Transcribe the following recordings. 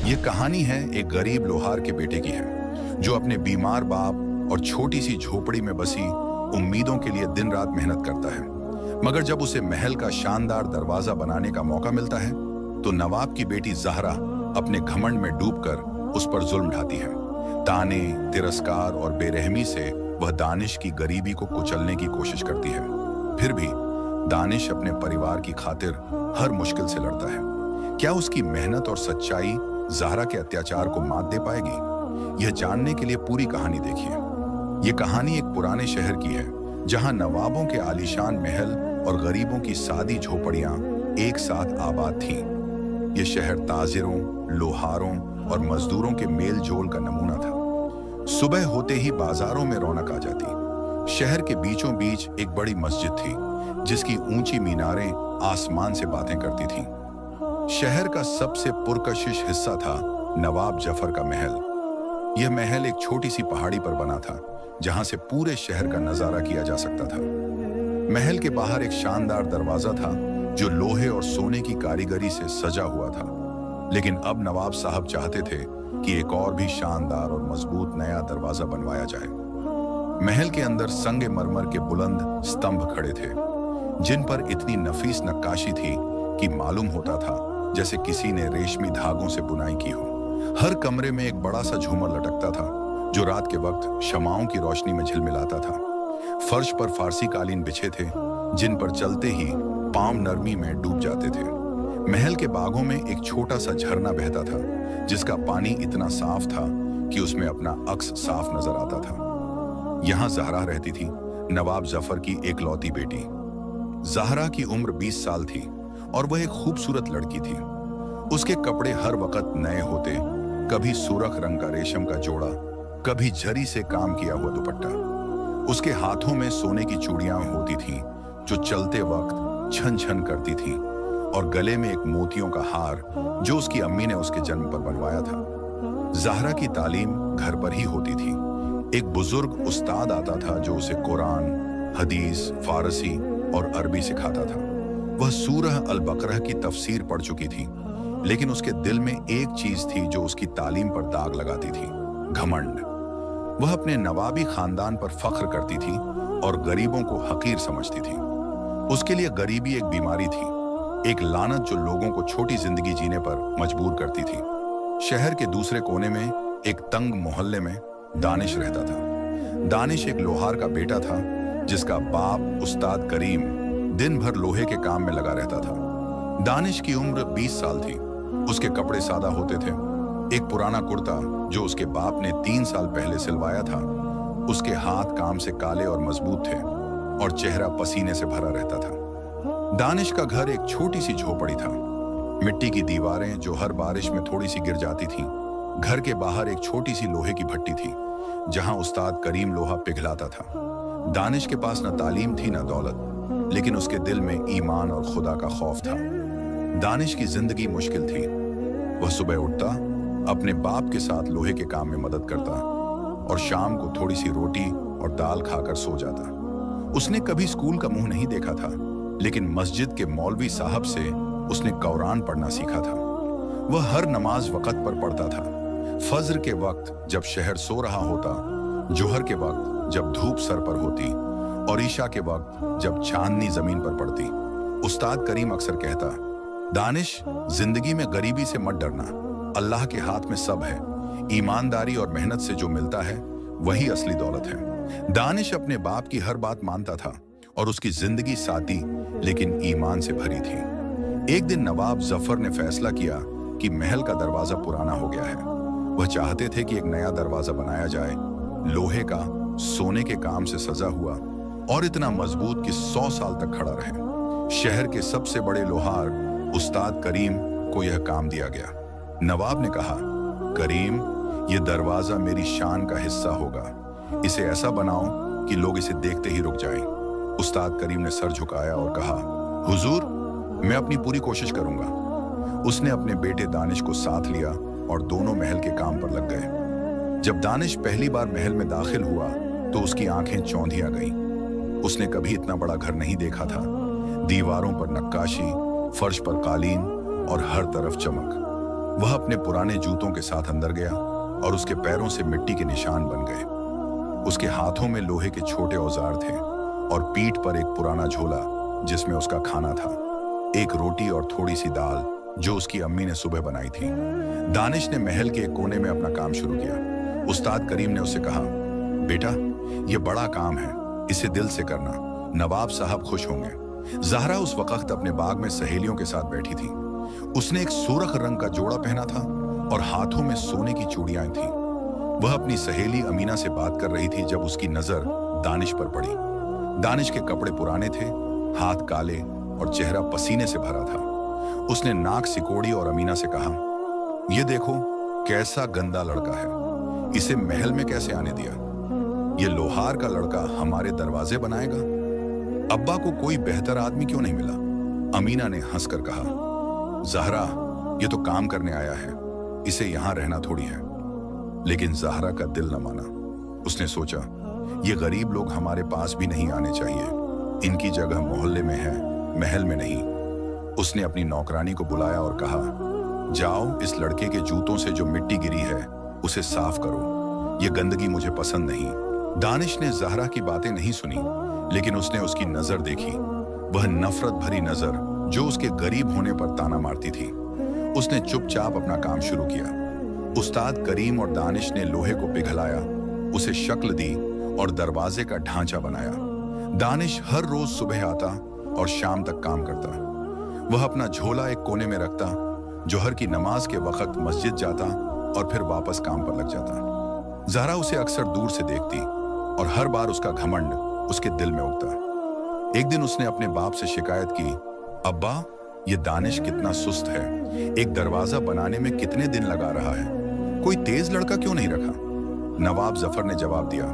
ये कहानी है एक गरीब लोहार के बेटे की है, जो अपने बीमार बाप और छोटी सी झोपड़ी में बसी उम्मीदों के लिए दिन रात मेहनत करता है। मगर जब उसे महल का शानदार दरवाजा बनाने का मौका मिलता है, तो नवाब की बेटी ज़हरा अपने घमंड में डूबकर उस पर जुल्म ढाती है। ताने, तिरस्कार और बेरहमी से वह दानिश की गरीबी को कुचलने की कोशिश करती है। फिर भी दानिश अपने परिवार की खातिर हर मुश्किल से लड़ता है। क्या उसकी मेहनत और सच्चाई ज़हरा के अत्याचार को मात दे पाएगी? यह जानने के लिए पूरी कहानी देखिए। ये कहानी एक पुराने शहर की है, जहां नवाबों के आलीशान महल और गरीबों की सादी झोपड़ियां एक साथ आबाद थीं। यह शहर ताजिरों, लोहारों और मजदूरों के मेल जोल का नमूना था। सुबह होते ही बाजारों में रौनक आ जाती। शहर के बीचों बीच एक बड़ी मस्जिद थी, जिसकी ऊंची मीनारें आसमान से बातें करती थीं। शहर का सबसे पुरकशिश हिस्सा था नवाब जफर का महल। यह महल एक छोटी सी पहाड़ी पर बना था, जहां से पूरे शहर का नजारा किया जा सकता था। महल के बाहर एक शानदार दरवाजा था, जो लोहे और सोने की कारीगरी से सजा हुआ था। लेकिन अब नवाब साहब चाहते थे कि एक और भी शानदार और मजबूत नया दरवाजा बनवाया जाए। महल के अंदर संगे मरमर के बुलंद स्तंभ खड़े थे, जिन पर इतनी नफीस नक्काशी थी कि मालूम होता था जैसे किसी ने रेशमी धागों से बुनाई की हो। हर कमरे में एक बड़ा सा झूमर लटकता था, जो रात के वक्त शमाओं की रोशनी में झिलमिलाता था। फर्श पर फारसी कालीन बिछे थे, जिन पर चलते ही पांव नरमी में डूब जाते थे। महल के बागों में एक छोटा सा झरना बहता था, जिसका पानी इतना साफ था कि उसमें अपना अक्स साफ नजर आता था। यहाँ ज़हरा रहती थी, नवाब जफर की एकलौती बेटी। ज़हरा की उम्र 20 साल थी और वह एक खूबसूरत लड़की थी। उसके कपड़े हर वक्त नए होते, कभी सुर्ख रंग का रेशम का जोड़ा, कभी जरी से काम किया हुआ दुपट्टा। उसके हाथों में सोने की चूड़ियां होती थीं, जो चलते वक्त छन छन करती थीं, और गले में एक मोतियों का हार, जो उसकी अम्मी ने उसके जन्म पर बनवाया था। ज़हरा की तालीम घर पर ही होती थी। एक बुजुर्ग उस्ताद आता था, जो उसे कुरान, हदीस, फारसी और अरबी सिखाता था। वह सूरह अल बकरह की तफसीर पढ़ चुकी थी, लेकिन उसके दिल में एक चीज थी जो उसकी तालीम पर दाग लगाती थी: घमंड। वह अपने नवाबी खानदान पर फख्र करती थी और गरीबों को हकीर समझती थी। उसके लिए गरीबी एक बीमारी थी, एक लानत जो लोगों को छोटी जिंदगी जीने पर मजबूर करती थी। शहर के दूसरे कोने में एक तंग मोहल्ले में दानिश रहता था। दानिश एक लोहार का बेटा था, जिसका बाप उस्ताद करीम दिन भर लोहे के काम में लगा रहता था। दानिश की उम्र 20 साल थी। उसके कपड़े सादा होते थे। एक पुराना कुर्ता, जो उसके बाप ने 3 साल पहले सिलवाया था, उसके हाथ काम से काले और मजबूत थे, और चेहरा पसीने से भरा रहता था। दानिश का घर एक छोटी सी झोपड़ी था। मिट्टी की दीवारें जो हर बारिश में थोड़ी सी गिर जाती थीं। घर के बाहर एक छोटी सी लोहे की भट्टी थी, जहां उस्ताद करीम लोहा पिघलाता था। दानिश के पास न तालीम थी न दौलत, लेकिन उसके दिल में ईमान और खुदा का खौफ था। दानिश की जिंदगी मुश्किल थी। वह सुबह उठता, अपने बाप के साथ लोहे के काम में मदद करता, और शाम को थोड़ी सी रोटी और दाल खाकर सो जाता। उसने कभी स्कूल का मुंह नहीं देखा था, लेकिन मस्जिद के मौलवी साहब से उसने कुरान पढ़ना सीखा था। वह हर नमाज वक़्त पर पढ़ता था। फज्र के वक्त जब शहर सो रहा होता, जोहर के वक्त जब धूप सर पर होती, और ईशा के वक्त जब चांदनी जमीन पर पड़ती। उस्ताद करीम अक्सर कहता, दानिश, जिंदगी में गरीबी से मत डरना, अल्लाह के हाथ में सब है। ईमानदारी और मेहनत से जो मिलता है, वही असली दौलत है। दानिश अपने बाप की हर बात मानता था, और उसकी जिंदगी सादी लेकिन ईमान से भरी थी। एक दिन नवाब जफर ने फैसला किया कि महल का दरवाजा पुराना हो गया है। वह चाहते थे कि एक नया दरवाजा बनाया जाए, लोहे का, सोने के काम से सजा हुआ, और इतना मजबूत कि 100 साल तक खड़ा रहे। शहर के सबसे बड़े लोहार उस्ताद करीम को यह काम दिया गया। नवाब ने कहा, करीम, यह दरवाजा मेरी शान का हिस्सा होगा। इसे ऐसा बनाओ कि लोग इसे देखते ही रुक जाएं। उस्ताद करीम ने सर झुकाया और कहा, हुजूर, मैं अपनी पूरी कोशिश करूंगा। उसने अपने बेटे दानिश को साथ लिया और दोनों महल के काम पर लग गए। जब दानिश पहली बार महल में दाखिल हुआ, तो उसकी आंखें चौंधिया गईं। उसने कभी इतना बड़ा घर नहीं देखा था। दीवारों पर नक्काशी, फर्श पर कालीन और हर तरफ चमक। वह अपने पुराने जूतों के साथ अंदर गया और उसके पैरों से मिट्टी के निशान बन गए। उसके हाथों में लोहे के छोटे औजार थे और पीठ पर एक पुराना झोला जिसमें उसका खाना था, एक रोटी और थोड़ी सी दाल जो उसकी अम्मी ने सुबह बनाई थी। दानिश ने महल के एक कोने में अपना काम शुरू किया। उस्ताद करीम ने उसे कहा, बेटा ये बड़ा काम है, इसे दिल से करना, नवाब साहब खुश होंगे। ज़हरा उस वक्त अपने बाग में सहेलियों के साथ बैठी थी। उसने एक सुर्ख रंग का जोड़ा पहना था और हाथों में सोने की चूड़ियां थीं। वह अपनी सहेली अमीना से बात कर रही थी जब उसकी नजर दानिश पर पड़ी। दानिश के कपड़े पुराने थे, हाथ काले और चेहरा पसीने से भरा था। उसने नाक सिकोड़ी और अमीना से कहा, यह देखो कैसा गंदा लड़का है, इसे महल में कैसे आने दिया? ये लोहार का लड़का हमारे दरवाजे बनाएगा? अब्बा को कोई बेहतर आदमी क्यों नहीं मिला? अमीना ने हंसकर कहा, ज़हरा ये तो काम करने आया है, इसे यहां रहना थोड़ी है। लेकिन ज़हरा का दिल न माना। उसने सोचा, ये गरीब लोग हमारे पास भी नहीं आने चाहिए, इनकी जगह मोहल्ले में है, महल में नहीं। उसने अपनी नौकरानी को बुलाया और कहा, जाओ इस लड़के के जूतों से जो मिट्टी गिरी है उसे साफ करो, ये गंदगी मुझे पसंद नहीं। दानिश ने ज़हरा की बातें नहीं सुनी, लेकिन उसने उसकी नजर देखी, वह नफरत भरी नजर जो उसके गरीब होने पर ताना मारती थी। उसने चुपचाप अपना काम शुरू किया। उस्ताद करीम और दानिश ने लोहे को पिघलाया, उसे शक्ल दी और दरवाजे का ढांचा बनाया। दानिश हर रोज सुबह आता और शाम तक काम करता। वह अपना झोला एक कोने में रखता, जोहर की नमाज के वक्त मस्जिद जाता और फिर वापस काम पर लग जाता। ज़हरा उसे अक्सर दूर से देखती और हर बार उसका घमंड उसके दिल में उगता। एक दिन उसने अपने बाप से शिकायत की, अब्बा ये दानिश कितना सुस्त है, एक दरवाजा बनाने में कितने दिन लगा रहा है, कोई तेज लड़का क्यों नहीं रखा? नवाब जफर ने जवाब दिया,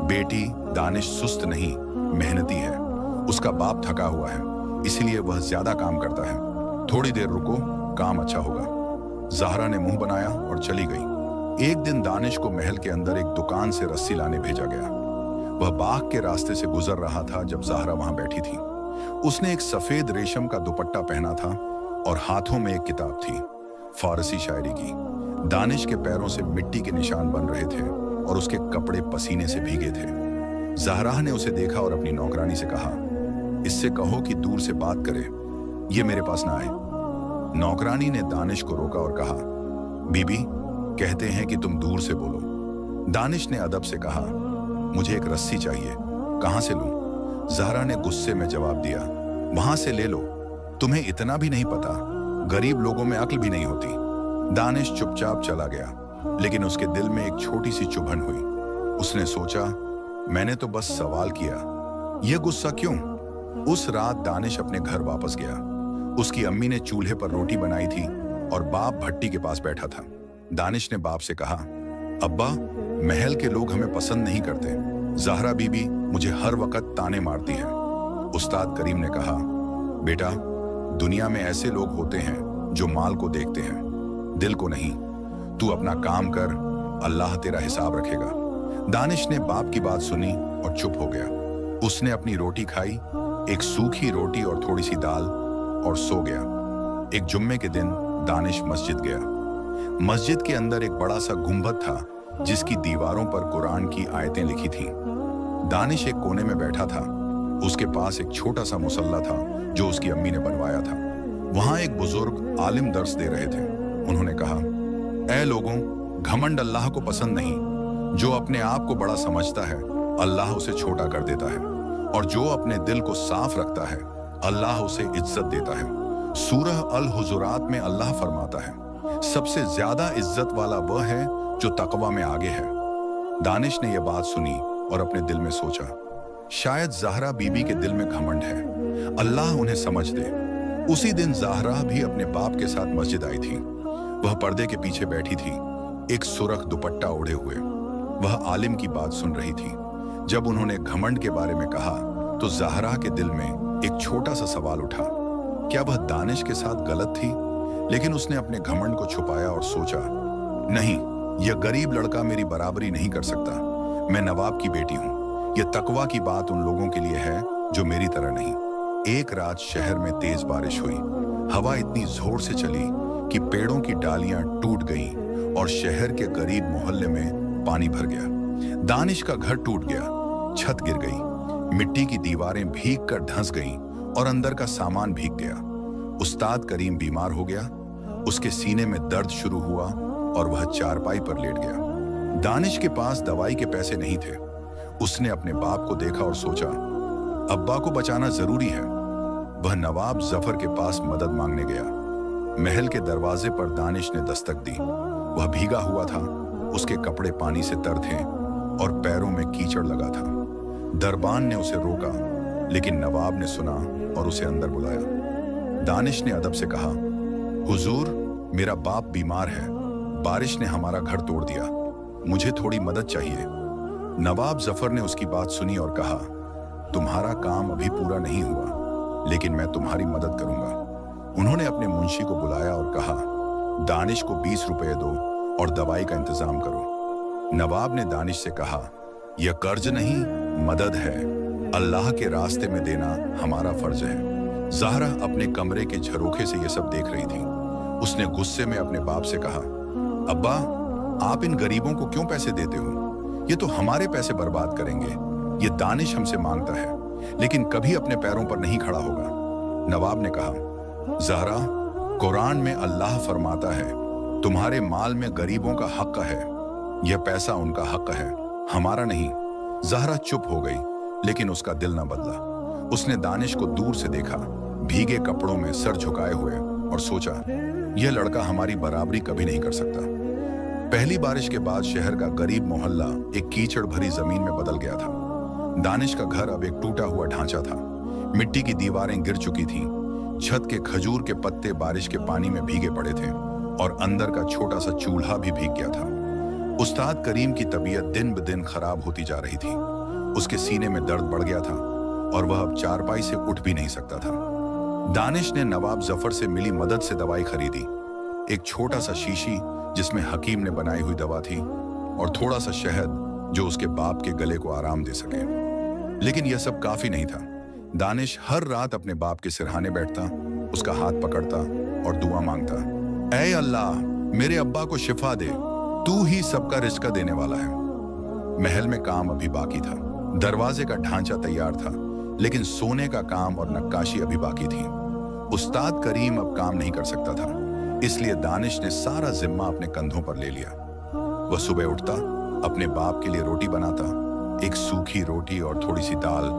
बेटी दानिश सुस्त नहीं, मेहनती है, उसका बाप थका हुआ है, इसलिए वह ज्यादा काम करता है। थोड़ी देर रुको, काम अच्छा होगा। ज़हरा ने मुंह बनाया और चली गई। एक दिन दानिश को महल के अंदर एक दुकान से रस्सी लाने भेजा गया। वह बाग के रास्ते से गुजर रहा था जब ज़हरा वहां बैठी थी। उसने एक सफेद रेशम का दुपट्टा पहना था और हाथों में एक किताब थी, फारसी शायरी की। दानिश के पैरों से मिट्टी के निशान बन रहे थे और उसके कपड़े पसीने से भीगे थे। ज़हरा ने उसे देखा और अपनी नौकरानी से कहा, इससे कहो कि दूर से बात करे, ये मेरे पास ना आए। नौकरानी ने दानिश को रोका और कहा, बीबी कहते हैं कि तुम दूर से बोलो। दानिश ने अदब से कहा, मुझे एक रस्सी चाहिए, कहां से लूं? ज़हरा ने गुस्से में जवाब दिया, वहां से ले लो, तुम्हें इतना भी नहीं पता, गरीब लोगों में अक्ल भी नहीं होती। दानिश चुपचाप चला गया, लेकिन उसके दिल में एक छोटी सी चुभन हुई। उसने सोचा, मैंने तो बस सवाल किया, यह गुस्सा क्यों? उस रात दानिश अपने घर वापस गया। उसकी अम्मी ने चूल्हे पर रोटी बनाई थी और बाप भट्टी के पास बैठा था। दानिश ने बाप से कहा, अब्बा महल के लोग हमें पसंद नहीं करते, ज़हरा बीबी मुझे हर वक्त ताने मारती है। उस्ताद करीम ने कहा, बेटा दुनिया में ऐसे लोग होते हैं जो माल को देखते हैं, दिल को नहीं। तू अपना काम कर, अल्लाह तेरा हिसाब रखेगा। दानिश ने बाप की बात सुनी और चुप हो गया। उसने अपनी रोटी खाई, एक सूखी रोटी और थोड़ी सी दाल, और सो गया। एक जुम्मे के दिन दानिश मस्जिद गया। मस्जिद के अंदर एक बड़ा सा गुंबद था जिसकी दीवारों पर कुरान की आयतें लिखी थीं। दानिश एक कोने में बैठा था। उसके पास एक छोटा सा मुसल्ला था जो उसकी अम्मी ने बनवाया था। वहां एक बुजुर्ग आलिम दर्स दे रहे थे। उन्होंने कहा, ऐ लोगों, घमंड अल्लाह को पसंद नहीं। जो अपने आप को बड़ा समझता है, अल्लाह उसे छोटा कर देता है, और जो अपने दिल को साफ रखता है, अल्लाह उसे इज्जत देता है। सूरह अल हुजुरात में अल्लाह फरमाता है, सबसे ज्यादा इज्जत वाला वह है जो तकवा में आगे है। दानिश ने यह बात सुनी और अपने दिल में सोचा, शायद ज़हरा बीबी के दिल में घमंड है, अल्लाह उन्हें समझ दे। उसी दिन ज़हरा भी अपने बाप के साथ मस्जिद आई थी। वह पर्दे के पीछे बैठी थी, एक सुर्ख दुपट्टा ओढ़े हुए। वह आलिम की बात सुन रही थी। जब उन्होंने घमंड के बारे में कहा तो ज़हरा के दिल में एक छोटा सा सवाल उठा, क्या वह दानिश के साथ गलत थी? लेकिन उसने अपने घमंड को छुपाया और सोचा, नहीं, यह गरीब लड़का मेरी बराबरी नहीं कर सकता। मैं नवाब की बेटी हूं। यह तकवा की बात उन लोगों के लिए है जो मेरी तरह नहीं। एक रात शहर में तेज बारिश हुई। हवा इतनी जोर से चली कि पेड़ों की डालियां टूट गईं और शहर के गरीब मोहल्ले में पानी भर गया। दानिश का घर टूट गया, छत गिर गई, मिट्टी की दीवारें भीग कर धंस गईं और अंदर का सामान भीग गया। उस्ताद करीम बीमार हो गया, उसके सीने में दर्द शुरू हुआ और वह चारपाई पर लेट गया। दानिश के पास दवाई के पैसे नहीं थे। उसने अपने बाप को देखा और सोचा, अब्बा को बचाना जरूरी है। वह नवाब जफर के पास मदद मांगने गया। महल के दरवाजे पर दानिश ने दस्तक दी। वह भीगा हुआ था, उसके कपड़े पानी से तर थे और पैरों में कीचड़ लगा था। दरबान ने उसे रोका, लेकिन नवाब ने सुना और उसे अंदर बुलाया। दानिश ने अदब से कहा, हुजूर, मेरा बाप बीमार है, बारिश ने हमारा घर तोड़ दिया, मुझे थोड़ी मदद चाहिए। नवाब जफर ने उसकी बात सुनी और कहा, तुम्हारा काम अभी पूरा नहीं हुआ, लेकिन मैं तुम्हारी मदद करूंगा। उन्होंने अपने मुंशी को बुलाया और कहा, दानिश को 20 रुपए दो और दवाई का इंतजाम करो। नवाब ने दानिश से कहा, यह कर्ज नहीं, मदद है। अल्लाह के रास्ते में देना हमारा फर्ज है। ज़हरा अपने कमरे के झरोखे से यह सब देख रही थी। उसने गुस्से में अपने बाप से कहा, अब्बा, आप इन गरीबों को क्यों पैसे देते हो? ये तो हमारे पैसे बर्बाद करेंगे। ये दानिश हमसे मांगता है, लेकिन कभी अपने पैरों पर नहीं खड़ा होगा। नवाब ने कहा, ज़हरा, कुरान में अल्लाह फरमाता है, तुम्हारे माल में गरीबों का हक है। यह पैसा उनका हक है, हमारा नहीं। ज़हरा चुप हो गई, लेकिन उसका दिल न बदला। उसने दानिश को दूर से देखा, भीगे कपड़ों में सर झुकाए हुए, और सोचा, यह लड़का हमारी बराबरी कभी नहीं कर सकता। पहली बारिश के बाद शहर का गरीब मोहल्ला एक कीचड़ भरी जमीन में बदल गया था। दानिश का घर अब एक टूटा हुआ ढांचा था। मिट्टी की दीवारें गिर चुकी थीं, छत के खजूर के पत्ते बारिश के पानी में भीगे पड़े थे और अंदर का छोटा सा चूल्हा भी भीग गया था। उस्ताद करीम की तबीयत दिन ब दिन खराब होती जा रही थी। उसके सीने में दर्द बढ़ गया था और वह अब चारपाई से उठ भी नहीं सकता था। दानिश ने नवाब जफर से मिली मदद से दवाई खरीदी। एक छोटा सा शीशी जिसमें हकीम ने बनाई हुई दवा थी, और थोड़ा सा शहद जो उसके बाप के गले को आराम दे सके। लेकिन यह सब काफी नहीं था। दानिश हर रात अपने बाप के सिरहाने बैठता, उसका हाथ पकड़ता और दुआ मांगता, ऐ अल्लाह, मेरे अब्बा को शिफा दे, तू ही सबका रिज़्क देने वाला है। महल में काम अभी बाकी था। दरवाजे का ढांचा तैयार था, लेकिन सोने का काम और नक्काशी अभी बाकी थी। उस्ताद करीम अब काम नहीं कर सकता था, इसलिए दानिश ने सारा जिम्मा अपने कंधों पर ले लिया। वह सुबह उठता, अपने बाप के लिए रोटी बनाता, एक सूखी रोटी और थोड़ी सी दाल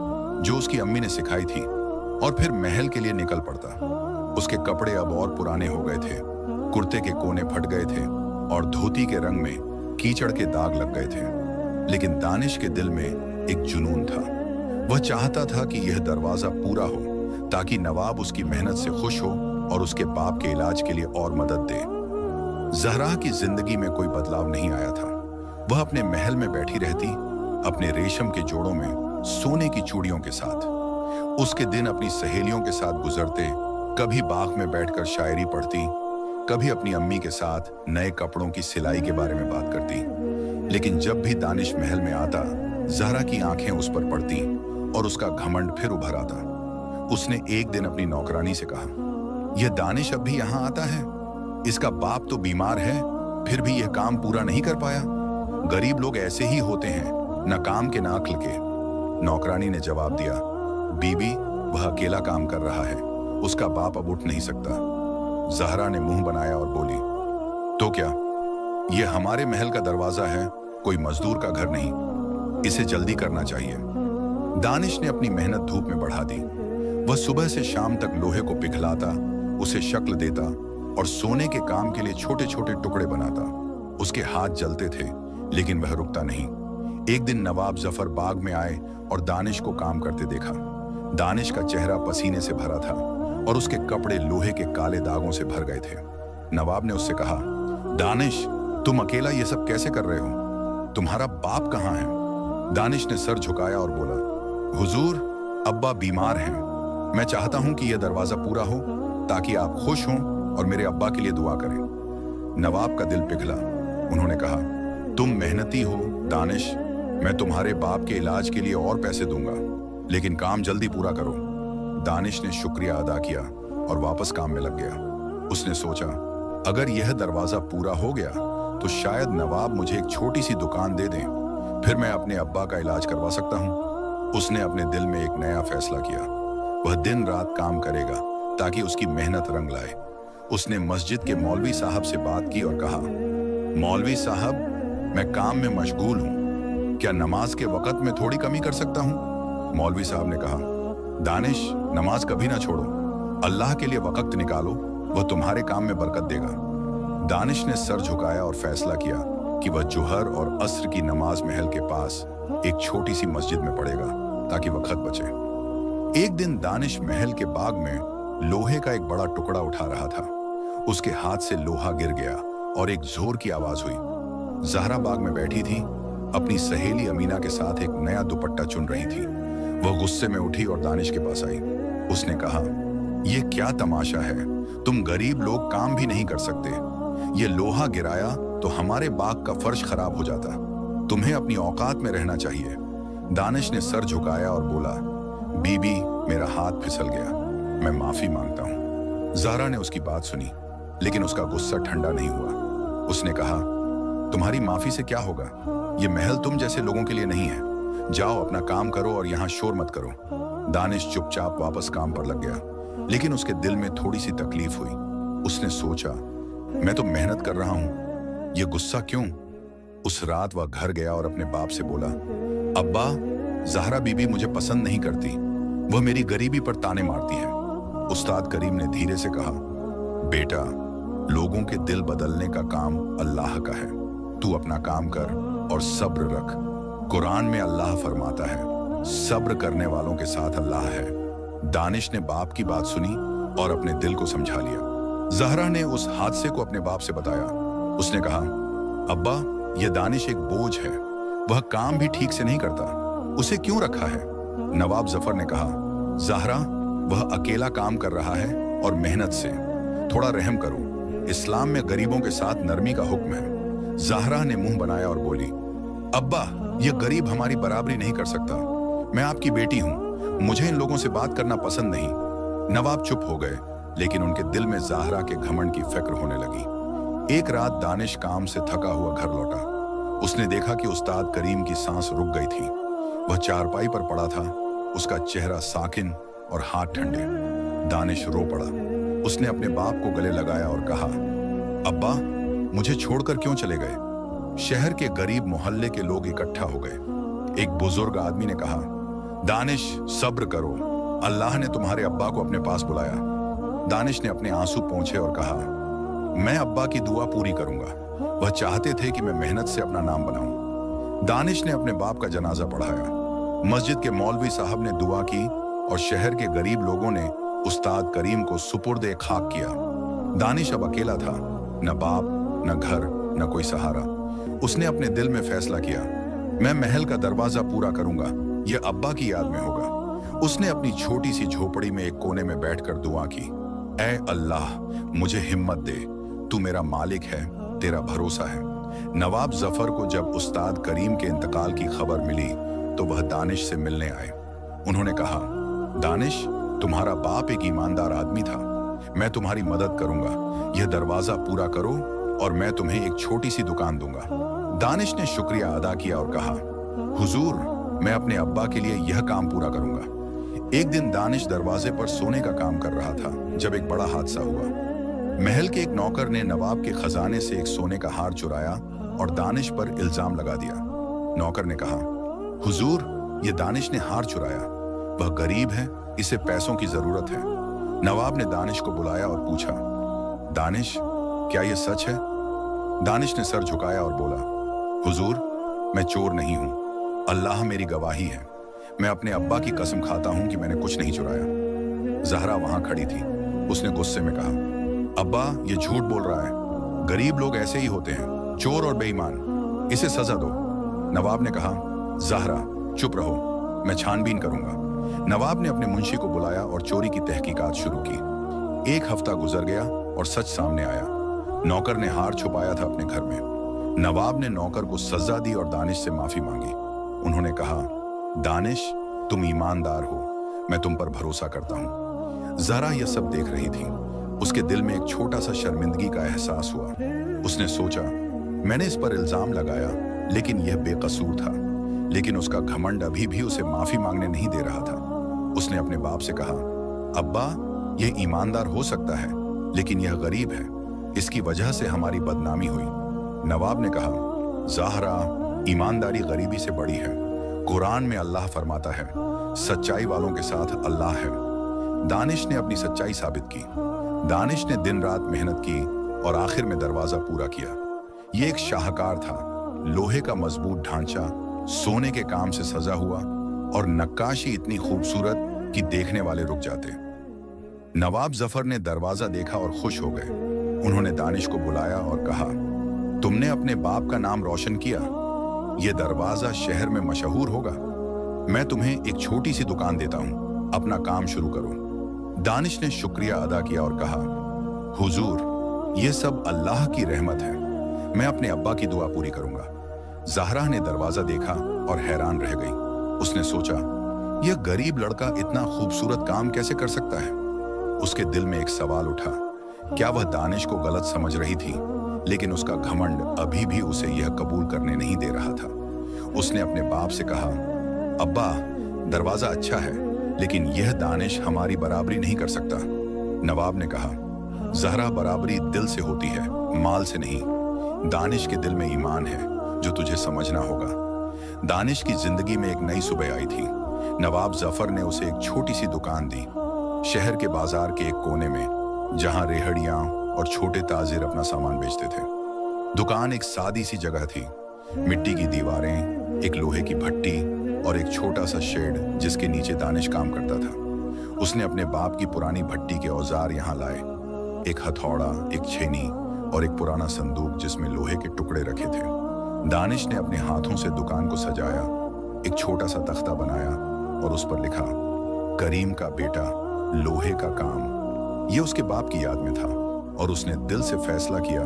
जो उसकी अम्मी ने सिखाई थी, और फिर महल के लिए निकल पड़ता। उसके कपड़े अब और पुराने हो गए थे, कुर्ते के कोने फट गए थे और धोती के रंग में कीचड़ के दाग लग गए थे। लेकिन दानिश के दिल में एक जुनून था। वह चाहता था कि यह दरवाजा पूरा हो, ताकि नवाब उसकी मेहनत से खुश हो और उसके बाप के इलाज के लिए और मदद दे। ज़हरा की जिंदगी में कोई बदलाव नहीं आया था। वह अपने महल में बैठी रहती, अपने रेशम के जोड़ों में सोने की चूड़ियों के साथ। उसके दिन अपनी सहेलियों के साथ गुजरते, कभी बाग में बैठकर शायरी पढ़ती, कभी अपनी अम्मी के साथ नए कपड़ों की सिलाई के बारे में बात करती। लेकिन जब भी दानिश महल में आता, ज़हरा की आंखें उस पर पड़ती और उसका घमंड फिर उभर आता। उसने एक दिन अपनी नौकरानी से कहा, यह दानिश अब भी यहाँ आता है? इसका बाप तो बीमार है, फिर भी यह काम पूरा नहीं कर पाया। गरीब लोग ऐसे ही होते हैं, न काम के न अक्ल के। नौकरानी ने जवाब दिया, बीबी, वह अकेला काम कर रहा है, उसका बाप अब उठ नहीं सकता। ज़हरा ने मुंह बनाया और बोली, तो क्या यह हमारे महल का दरवाजा है, कोई मजदूर का घर नहीं। इसे जल्दी करना चाहिए। दानिश ने अपनी मेहनत धूप में बढ़ा दी। वह सुबह से शाम तक लोहे को पिघलाता, उसे शक्ल देता और सोने के काम के लिए छोटे छोटे टुकड़े बनाता। उसके हाथ जलते थे, लेकिन वह रुकता नहीं। एक दिन नवाब जफर बाग में आए और दानिश को काम करते देखा। दानिश का चेहरा पसीने से भरा था और उसके कपड़े लोहे के काले दागों से भर गए थे। नवाब ने उससे कहा, दानिश, तुम अकेला ये सब कैसे कर रहे हो? तुम्हारा बाप कहाँ है? दानिश ने सर झुकाया और बोला, हुजूर, अब्बा बीमार हैं। मैं चाहता हूं कि यह दरवाजा पूरा हो, ताकि आप खुश हों और मेरे अब्बा के लिए दुआ करें। नवाब का दिल पिघला। उन्होंने कहा, तुम मेहनती हो दानिश, मैं तुम्हारे बाप के इलाज के लिए और पैसे दूंगा, लेकिन काम जल्दी पूरा करो। दानिश ने शुक्रिया अदा किया और वापस काम में लग गया। उसने सोचा, अगर यह दरवाजा पूरा हो गया तो शायद नवाब मुझे एक छोटी सी दुकान दे दें, फिर मैं अपने अब्बा का इलाज करवा सकता हूँ। उसने अपने दिल में एक नया फैसला किया। वह दिन रात काम करेगा ताकि उसकी मेहनत रंग लाए। उसने मस्जिद के मौलवी साहब से बात की और कहा, मौलवी साहब, मैं काम में मशगूल हूँ, क्या नमाज के वक़्त में थोड़ी कमी कर सकता हूँ? मौलवी साहब ने कहा, दानिश, नमाज कभी ना छोड़ो, अल्लाह के लिए वक़्त निकालो, वह तुम्हारे काम में बरकत देगा। दानिश ने सर झुकाया और फैसला किया कि वह जुहर और असर की नमाज महल के पास एक छोटी सी मस्जिद में पढ़ेगा ताकि वक़्त बचे। एक दिन दानिश महल के बाग में लोहे का एक बड़ा टुकड़ा उठा रहा था। उसके हाथ से लोहा गिर गया और एक जोर की आवाज हुई। ज़हरा बाग में बैठी थी, अपनी सहेली अमीना के साथ एक नया दुपट्टा चुन रही थी। वह गुस्से में उठी और दानिश के पास आई। उसने कहा, यह क्या तमाशा है? तुम गरीब लोग काम भी नहीं कर सकते। ये लोहा गिराया तो हमारे बाग का फर्श खराब हो जाता। तुम्हें अपनी औकात में रहना चाहिए। दानिश ने सर झुकाया और बोला, बीबी, मेरा हाथ फिसल गया, मैं माफी मांगता हूँ। ज़हरा ने उसकी बात सुनी, लेकिन उसका गुस्सा ठंडा नहीं हुआ। उसने कहा, तुम्हारी माफी से क्या होगा? ये महल तुम जैसे लोगों के लिए नहीं है। जाओ अपना काम करो और यहाँ शोर मत करो। दानिश चुपचाप वापस काम पर लग गया, लेकिन उसके दिल में थोड़ी सी तकलीफ हुई। उसने सोचा, मैं तो मेहनत कर रहा हूँ, ये गुस्सा क्यों? उस रात वह घर गया और अपने बाप से बोला, अब्बा, ज़हरा बीबी मुझे पसंद नहीं करती, वह मेरी गरीबी पर ताने मारती है। उस्ताद करीम ने धीरे से कहा, बेटा, लोगों के दिल बदलने का काम अल्लाह का है। तू अपना काम कर और सब्र रख। कुरान में अल्लाह फरमाता है, सब्र करने वालों के साथ अल्लाह है। दानिश ने बाप की बात सुनी और अपने दिल को समझा लिया। ज़हरा ने उस हादसे को अपने बाप से बताया। उसने कहा, अब्बा, यह दानिश एक बोझ है, वह काम भी ठीक से नहीं करता, उसे क्यों रखा है? नवाब जफर ने कहा, ज़हरा, वह अकेला काम कर रहा है और मेहनत से, थोड़ा रहम करो। इस्लाम में गरीबों के साथ नरमी का हुक्म है। ज़हरा ने मुंह बनाया और बोली, अब्बा, यह गरीब हमारी बराबरी नहीं कर सकता। मैं आपकी बेटी हूं, मुझे इन लोगों से बात करना पसंद नहीं। नवाब चुप हो गए, लेकिन उनके दिल में ज़हरा के घमंड की फिक्र होने लगी। एक रात दानिश काम से थका हुआ घर लौटा। उसने देखा कि उस्ताद करीम की सांस रुक गई थी। वह चारपाई पर पड़ा था, उसका चेहरा साकिन और हाथ ठंडे। दानिश रो पड़ा। उसने अपने बाप को गले लगाया और कहा, अब्बा, मुझे छोड़कर क्यों चले गए? शहर के गरीब मोहल्ले के लोग इकट्ठा हो गए। एक बुजुर्ग आदमी ने कहा, दानिश, सब्र करो, अल्लाह ने तुम्हारे अब्बा को अपने पास बुलाया। दानिश ने अपने आंसू पोंछे और कहा, मैं अब्बा की दुआ पूरी करूंगा, वह चाहते थे कि मैं मेहनत से अपना नाम बनाऊं। दानिश ने अपने बाप का जनाजा पढ़ाया। मस्जिद के मौलवी साहब ने दुआ की और शहर के गरीब लोगों ने उस्ताद करीम को सुपुर्द खाक किया। दानिश अब अकेला था, न बाप, न घर, न कोई सहारा। उसने अपने दिल में फैसला किया, मैं महल का दरवाजा पूरा करूंगा, यह अब्बा की याद में होगा। उसने अपनी छोटी सी झोपड़ी में एक कोने में बैठकर दुआ की, ऐ अल्लाह, मुझे हिम्मत दे, तू मेरा मालिक है, तेरा भरोसा है। नवाब जफर को जब उस्ताद करीम के इंतकाल की खबर मिली तो वह दानिश से मिलने आए। उन्होंने कहा, दानिश, तुम्हारा बाप एक ईमानदार आदमी था, मैं तुम्हारी मदद करूंगा, यह दरवाजा पूरा करो और मैं तुम्हें एक छोटी सी दुकान दूंगा। दानिश ने शुक्रिया अदा किया और कहा, हुजूर, मैं अपने अब्बा के लिए यह काम पूरा करूंगा। एक दिन दानिश दरवाजे पर सोने का काम कर रहा था जब एक बड़ा हादसा हुआ। महल के एक नौकर ने नवाब के खजाने से एक सोने का हार चुराया और दानिश पर इल्जाम लगा दिया। नौकर ने कहा, हुजूर, ये दानिश ने हार चुराया, वह गरीब है, इसे पैसों की जरूरत है। नवाब ने दानिश को बुलाया और पूछा, दानिश, क्या यह सच है? दानिश ने सर झुकाया और बोला, हुजूर, मैं चोर नहीं हूं, अल्लाह मेरी गवाही है, मैं अपने अब्बा की कसम खाता हूं कि मैंने कुछ नहीं चुराया। ज़हरा वहां खड़ी थी। उसने गुस्से में कहा, अब्बा, ये झूठ बोल रहा है, गरीब लोग ऐसे ही होते हैं, चोर और बेईमान, इसे सजा दो। नवाब ने कहा, ज़हरा, चुप रहो, मैं छानबीन करूंगा। नवाब ने अपने मुंशी को बुलाया और चोरी की तहकीकात शुरू की। एक हफ्ता गुजर गया और सच सामने आया। नौकर ने हार छुपाया था अपने घर में। नवाब ने नौकर को सजा दी और दानिश से माफी मांगी। उन्होंने कहा, दानिश, तुम ईमानदार हो, मैं तुम पर भरोसा करता हूं। जहरा यह सब देख रही थी। उसके दिल में एक छोटा सा शर्मिंदगी का एहसास हुआ। उसने सोचा, मैंने इस पर इल्जाम लगाया, लेकिन यह बेकसूर था। लेकिन उसका घमंड अभी भी उसे माफी मांगने नहीं दे रहा था। उसने अपने बाप से कहा, अब्बा, यह ईमानदार हो सकता है, लेकिन यह गरीब है। इसकी वजह से हमारी बदनामी हुई। नवाब ने कहा, ज़हरा, ईमानदारी गरीबी से बड़ी है। कुरान में अल्लाह फरमाता है, सच्चाई वालों के साथ अल्लाह है। दानिश ने अपनी सच्चाई साबित की। दानिश ने दिन रात मेहनत की और आखिर में दरवाजा पूरा किया। यह एक शाहकार था। लोहे का मजबूत ढांचा, सोने के काम से सजा हुआ और नक्काशी इतनी खूबसूरत कि देखने वाले रुक जाते। नवाब जफर ने दरवाजा देखा और खुश हो गए। उन्होंने दानिश को बुलाया और कहा, तुमने अपने बाप का नाम रोशन किया। यह दरवाजा शहर में मशहूर होगा। मैं तुम्हें एक छोटी सी दुकान देता हूं, अपना काम शुरू करो। दानिश ने शुक्रिया अदा किया और कहा, हुजूर, यह सब अल्लाह की रहमत है। मैं अपने अब्बा की दुआ पूरी करूंगा। ज़हरा ने दरवाजा देखा और हैरान रह गई। उसने सोचा, यह गरीब लड़का इतना खूबसूरत काम कैसे कर सकता है। उसके दिल में एक सवाल उठा, क्या वह दानिश को गलत समझ रही थी? लेकिन उसका घमंड अभी भी उसे यह कबूल करने नहीं दे रहा था। उसने अपने बाप से कहा, अब्बा, दरवाजा अच्छा है, लेकिन यह दानिश हमारी बराबरी नहीं कर सकता। नवाब ने कहा, ज़हरा, बराबरी दिल से होती है, माल से नहीं। दानिश के दिल में ईमान है जो तुझे समझना होगा। दानिश की जिंदगी में एक नई सुबह आई थी। नवाब जफर ने उसे एक छोटी सी दुकान दी, शहर के बाजार के एक कोने में, जहां रेहड़ियां और छोटे ताजिर अपना सामान बेचते थे। दुकान एक सादी सी जगह थी। मिट्टी की दीवारें, एक लोहे की भट्टी और एक छोटा सा शेड जिसके नीचे दानिश काम करता था। उसने अपने बाप की पुरानी भट्टी के औजार यहाँ लाए, एक हथौड़ा, एक छेनी और एक पुराना संदूक जिसमें लोहे के टुकड़े रखे थे। दानिश ने अपने हाथों से दुकान को सजाया, एक छोटा सा तख्ता बनाया और उस पर लिखा, करीम का बेटा, लोहे का काम। यह उसके बाप की याद में था और उसने दिल से फैसला किया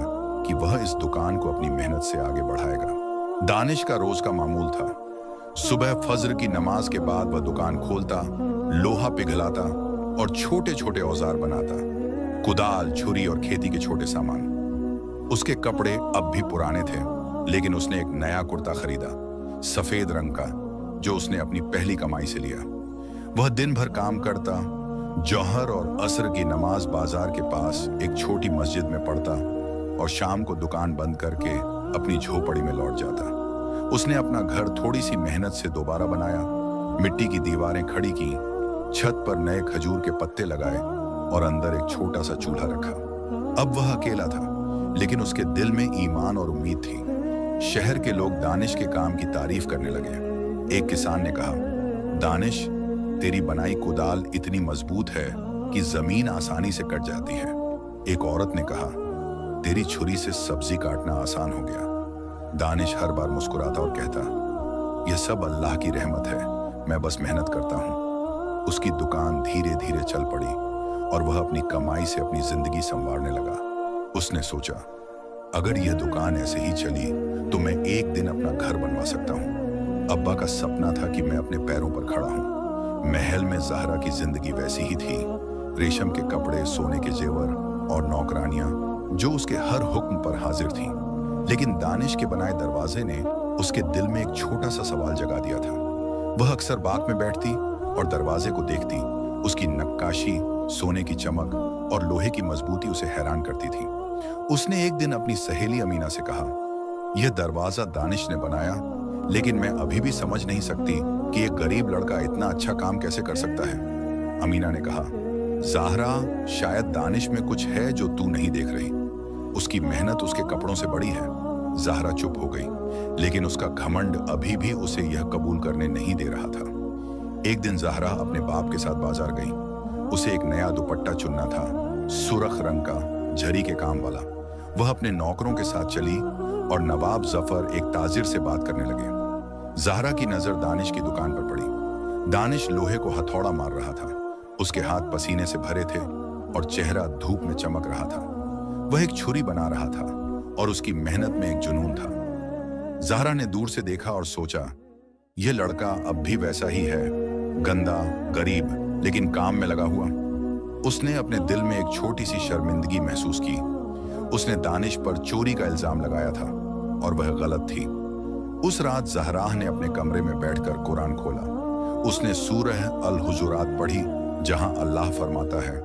कि वह इस दुकान को अपनी मेहनत से आगे बढ़ाएगा। दानिश का रोज का मामूल था। सुबह फज्र की नमाज के बाद वह दुकान खोलता, लोहा पिघलाता और छोटे छोटे औजार बनाता, कुदाल, छुरी और खेती के छोटे सामान। उसके कपड़े अब भी पुराने थे, लेकिन उसने एक नया कुर्ता खरीदा, सफेद रंग का, जो उसने अपनी पहली कमाई से लिया। वह दिन भर काम करता, जौहर और असर की नमाज बाजार के पास एक छोटी मस्जिद में पढ़ता और शाम को दुकान बंद करके अपनी झोपड़ी में लौट जाता। उसने अपना घर थोड़ी सी मेहनत से दोबारा बनाया, मिट्टी की दीवारें खड़ी की, छत पर नए खजूर के पत्ते लगाए और अंदर एक छोटा सा चूल्हा रखा। अब वह अकेला था, लेकिन उसके दिल में ईमान और उम्मीद थी। शहर के लोग दानिश के काम की तारीफ करने लगे। एक किसान ने कहा, दानिश, तेरी बनाई कुदाल इतनी मजबूत है कि जमीन आसानी से कट जाती है। एक औरत ने कहा, तेरी छुरी से सब्जी काटना आसान हो गया। दानिश हर बार मुस्कुराता और कहता, यह सब अल्लाह की रहमत है, मैं बस मेहनत करता हूँ। उसकी दुकान धीरे धीरे चल पड़ी और वह अपनी कमाई से अपनी जिंदगी संवारने लगा। उसने सोचा, अगर यह दुकान ऐसे ही चली तो मैं एक दिन अपना घर बनवा सकता हूँ। अब्बा का सपना था कि मैं अपने पैरों पर खड़ा हूँ। महल में ज़हरा की जिंदगी वैसी ही थी, रेशम के कपड़े, सोने के जेवर और नौकरानियां जो उसके हर हुक्म पर हाजिर थीं। लेकिन दानिश के बनाए दरवाजे ने उसके दिल में एक छोटा सा सवाल जगा दिया था। वह अक्सर बाग में बैठती और दरवाजे को देखती। उसकी नक्काशी, सोने की चमक और लोहे की मजबूती उसे हैरान करती थी। उसने एक दिन अपनी सहेली अमीना से कहा, यह दरवाजा दानिश ने बनाया, लेकिन मैं अभी भी समझ नहीं सकती कि एक गरीब लड़का इतना अच्छा काम कैसे कर सकता है। अमीना ने कहा, ज़हरा, शायद दानिश में कुछ है जो तू नहीं देख रही। उसकी मेहनत उसके कपड़ों से बड़ी है। ज़हरा चुप हो गई, लेकिन उसका घमंड अभी भी उसे यह कबूल करने नहीं दे रहा था। एक दिन ज़हरा अपने बाप के साथ बाजार गई। उसे एक नया दुपट्टा चुनना था, सुर्ख रंग का, झरी के काम वाला। वह अपने नौकरों के साथ चली और नवाब जफर एक ताजिर से बात करने लगे। ज़हरा की नजर दानिश की दुकान पर पड़ी। दानिश लोहे को हथौड़ा मार रहा था। उसके हाथ पसीने से भरे थे और चेहरा धूप में चमक रहा था। वह एक छुरी बना रहा था और उसकी मेहनत में एक जुनून था। ज़हरा ने दूर से देखा और सोचा, यह लड़का अब भी वैसा ही है, गंदा, गरीब, लेकिन काम में लगा हुआ। उसने अपने दिल में एक छोटी सी शर्मिंदगी महसूस की। उसने दानिश पर चोरी का इल्जाम लगाया था और वह गलत थी। उस रात ज़हरा ने अपने कमरे में बैठकर कुरान खोला। उसने सूरह अल हुजुरात पढ़ी, जहां अल्लाह फरमाता है,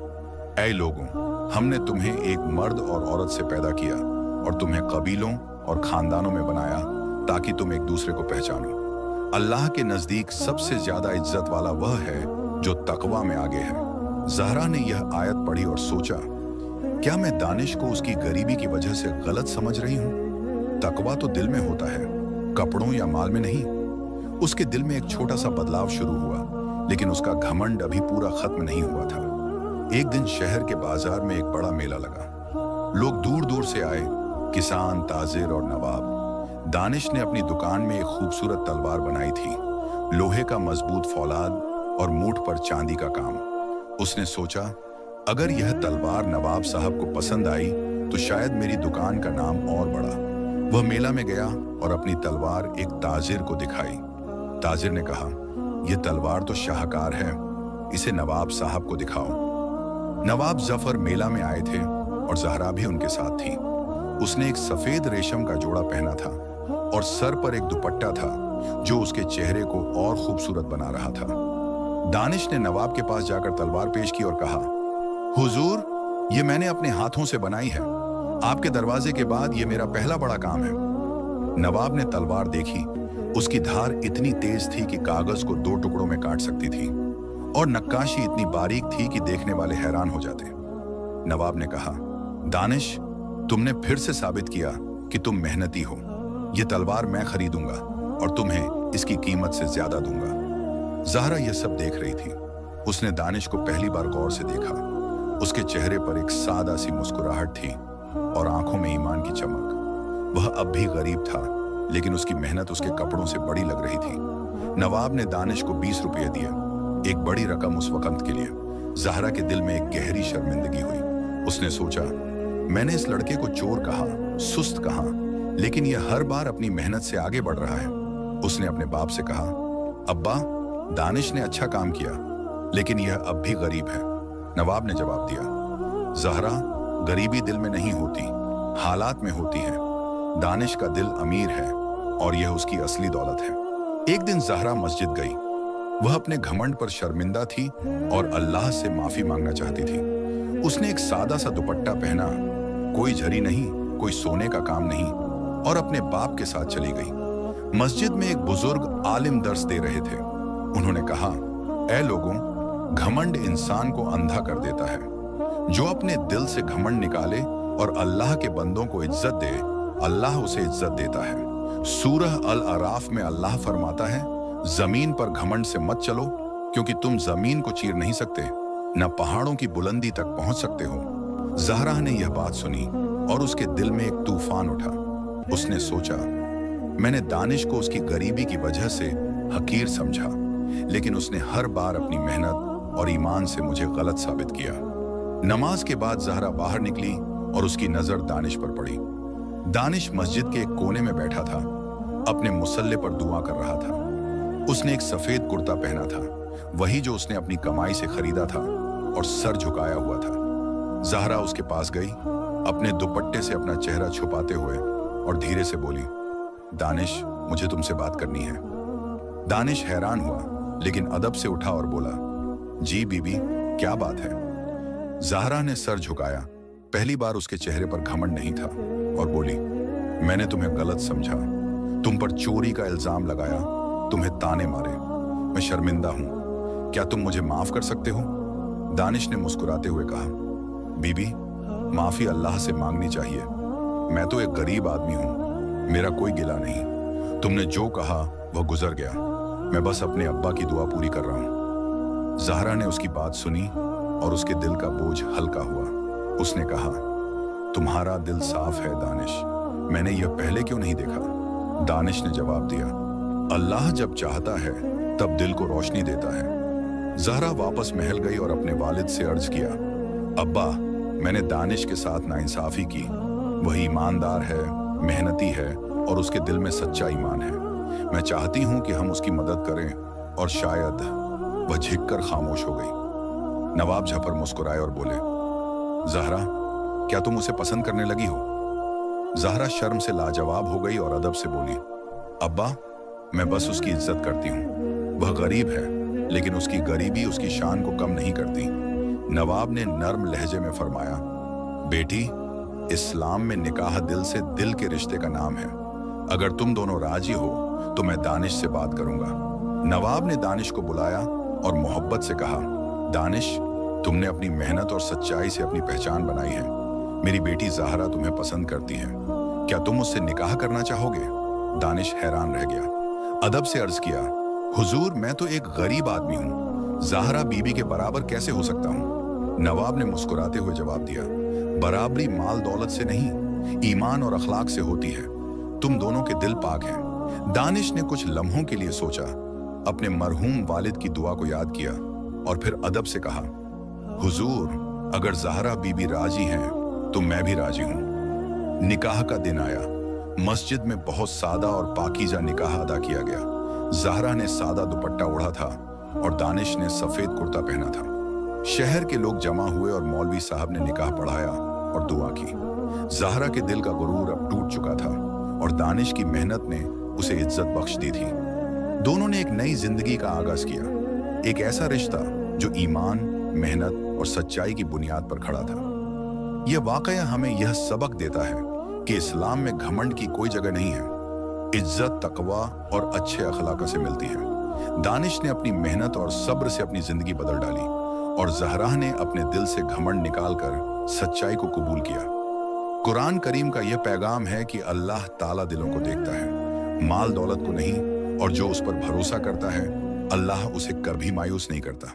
ऐ लोगों, हमने तुम्हें एक मर्द और औरत से पैदा किया और तुम्हें कबीलों और खानदानों में बनाया ताकि तुम एक दूसरे को पहचानो। अल्लाह के नजदीक सबसे ज्यादा इज्जत वाला वह है जो तकवा में आगे है। ज़हरा ने यह आयत पढ़ी और सोचा, क्या मैं दानिश को उसकी गरीबी की वजह से गलत समझ रही हूं? तकवा तो दिल में होता है, कपड़ों या माल में नहीं। उसके दिल में एक छोटा सा बदलाव शुरू हुआ, लेकिन उसका घमंड अभी पूरा खत्म नहीं हुआ था। एक दिन शहर के बाजार में एक बड़ा मेला लगा। लोग दूर दूर से आए, किसान, ताजिर और नवाब। दानिश ने अपनी दुकान में एक खूबसूरत तलवार बनाई थी, लोहे का मजबूत फौलाद और मूठ पर चांदी का काम। उसने सोचा, अगर यह तलवार नवाब साहब को पसंद आई तो शायद मेरी दुकान का नाम और बढ़ा। वह मेला में गया और अपनी तलवार एक ताजिर को दिखाई। ताजिर ने कहा, यह तलवार तो शाहकार है, इसे नवाब साहब को दिखाओ। नवाब जफर मेला में आए थे और ज़हरा भी उनके साथ थी। उसने एक सफेद रेशम का जोड़ा पहना था और सर पर एक दुपट्टा था जो उसके चेहरे को और खूबसूरत बना रहा था। दानिश ने नवाब के पास जाकर तलवार पेश की और कहा, हुजूर, ये मैंने अपने हाथों से बनाई है। आपके दरवाजे के बाद ये मेरा पहला बड़ा काम है। नवाब ने तलवार देखी। उसकी धार इतनी तेज थी कि कागज को 2 टुकड़ों में काट सकती थी और नक्काशी इतनी बारीक थी कि देखने वाले हैरान हो जाते। नवाब ने कहा, दानिश, तुमने फिर से साबित किया कि तुम मेहनती हो। यह तलवार मैं खरीदूंगा और तुम्हें इसकी कीमत से ज्यादा दूंगा। ज़हरा यह सब देख रही थी। उसने दानिश को पहली बार गौर से देखा। उसके चेहरे पर एक सादा सी मुस्कुराहट थी और आंखों में ईमान की चमक। वह अब भी गरीब था, लेकिन उसकी मेहनत उसके कपड़ों से बड़ी लग रही थी। नवाब ने दानिश को 20 रुपये दिए, एक बड़ी रकम उस वक्त के लिए। ज़हरा के दिल में एक गहरी शर्मिंदगी हुई। उसने सोचा, मैंने इस लड़के को चोर कहा, सुस्त कहा, लेकिन यह हर बार अपनी मेहनत से आगे बढ़ रहा है। उसने अपने बाप से कहा, अब्बा, दानिश ने अच्छा काम किया, लेकिन यह अब भी गरीब है। नवाब ने जवाब दिया, ज़हरा, गरीबी दिल में नहीं होती, हालात में होती है। दानिश का दिल अमीर है और यह उसकी असली दौलत है। एक दिन ज़हरा मस्जिद गई। वह अपने घमंड पर शर्मिंदा थी और अल्लाह से माफी मांगना चाहती थी। उसने एक सादा सा दुपट्टा पहना, कोई झरी नहीं, कोई सोने का काम नहीं, और अपने बाप के साथ चली गई। मस्जिद में एक बुजुर्ग आलिम दर्स दे रहे थे। उन्होंने कहा, ऐ लोगों, घमंड इंसान को अंधा कर देता है। जो अपने दिल से घमंड निकाले और अल्लाह के बंदों को इज्जत दे, अल्लाह उसे इज्जत देता है। सूरह अल अराफ में अल्लाह फरमाता है, जमीन पर घमंड से मत चलो, क्योंकि तुम जमीन को चीर नहीं सकते, न पहाड़ों की बुलंदी तक पहुंच सकते हो। ज़हरा ने यह बात सुनी और उसके दिल में एक तूफान उठा। उसने सोचा, मैंने दानिश को उसकी गरीबी की वजह से हकीर समझा, लेकिन उसने हर बार अपनी मेहनत और ईमान से मुझे गलत साबित किया। नमाज के बाद ज़हरा बाहर निकली और उसकी नजर दानिश पर पड़ी। दानिश मस्जिद के एक कोने में बैठा था, अपने मुसल्ले पर दुआ कर रहा था। उसने एक सफेद कुर्ता पहना था, वही जो उसने अपनी कमाई से खरीदा था, और सर झुकाया हुआ था। ज़हरा उसके पास गई, अपने दुपट्टे से अपना चेहरा छुपाते हुए, और धीरे से बोली, दानिश, मुझे तुमसे बात करनी है। दानिश हैरान हुआ, लेकिन अदब से उठा और बोला, जी बीबी, क्या बात है? ज़हरा ने सर झुकाया। पहली बार उसके चेहरे पर घमंड नहीं था, और बोली, मैंने तुम्हें गलत समझा, तुम पर चोरी का इल्जाम लगाया, तुम्हें ताने मारे। मैं शर्मिंदा हूं, क्या तुम मुझे माफ कर सकते हो? दानिश ने मुस्कुराते हुए कहा, बीबी, माफी अल्लाह से मांगनी चाहिए। मैं तो एक गरीब आदमी हूं, मेरा कोई गिला नहीं। तुमने जो कहा वह गुजर गया, मैं बस अपने अब्बा की दुआ पूरी कर रहा हूं। ज़हरा ने उसकी बात सुनी और उसके दिल का बोझ हल्का हुआ। उसने कहा, तुम्हारा दिल साफ है दानिश, मैंने यह पहले क्यों नहीं देखा? दानिश ने जवाब दिया, अल्लाह जब चाहता है तब दिल को रोशनी देता है। ज़हरा वापस महल गई और अपने वालिद से अर्ज किया, अब्बा, मैंने दानिश के साथ नाइंसाफी की। वह ईमानदार है, मेहनती है और उसके दिल में सच्चा ईमान है। मैं चाहती हूं कि हम उसकी मदद करें, और शायद वह झिककर खामोश हो गई। नवाब जफर मुस्कुराए और बोले, जहरा, क्या तुम उसे पसंद करने लगी हो? जहरा शर्म से लाजवाब हो गई और अदब से बोली, अब्बा, मैं बस उसकी इज्जत करती हूँ। वह गरीब है, लेकिन उसकी गरीबी उसकी शान को कम नहीं करती। नवाब ने नर्म लहजे में फरमाया, बेटी, इस्लाम में निकाह दिल से दिल के रिश्ते का नाम है। अगर तुम दोनों राजी हो तो मैं दानिश से बात करूंगा। नवाब ने दानिश को बुलाया और मोहब्बत से कहा, दानिश, तुमने अपनी मेहनत और सच्चाई से अपनी पहचान बनाई है। मेरी बेटी ज़हरा तुम्हें पसंद करती है। क्या तुम उससे निकाह करना चाहोगे? दानिश हैरान रह गया। अदब से अर्ज किया, हुजूर, मैं तो एक गरीब आदमी हूँ। ज़हरा बीबी के बराबर कैसे हो सकता हूँ? नवाब ने मुस्कुराते हुए जवाब दिया, बराबरी माल दौलत से नहीं, ईमान और अखलाक से होती है। तुम दोनों के दिल पाक हैं। दानिश ने कुछ लम्हों के लिए सोचा, अपने मरहूम वालिद की दुआ को याद किया और फिर अदब से कहा, हुजूर, अगर ज़हरा बीबी राजी हैं तो मैं भी राजी हूं। निकाह का दिन आया। मस्जिद में बहुत सादा और पाकीज़ा निकाह अदा किया गया। ज़हरा ने सादा दुपट्टा ओढ़ा था और दानिश ने सफेद कुर्ता पहना था। शहर के लोग जमा हुए और मौलवी साहब ने निकाह पढ़ाया और दुआ की। ज़हरा के दिल का गुरूर अब टूट चुका था और दानिश की मेहनत ने उसे इज्जत बख्श दी थी। दोनों ने एक नई जिंदगी का आगाज किया, एक ऐसा रिश्ता जो ईमान, मेहनत और सच्चाई की बुनियाद पर खड़ा था। यह वाकया हमें यह सबक देता है कि इस्लाम में घमंड की कोई जगह नहीं है। इज्जत तकवा और अच्छे अखलाक से मिलती है। दानिश ने अपनी मेहनत और सब्र से अपनी जिंदगी बदल डाली और ज़हरा ने अपने दिल से घमंड निकालकर सच्चाई को कबूल किया। कुरान करीम का यह पैगाम है कि अल्लाह ताला दिलों को देखता है, माल दौलत को नहीं, और जो उस पर भरोसा करता है अल्लाह उसे कभी मायूस नहीं करता।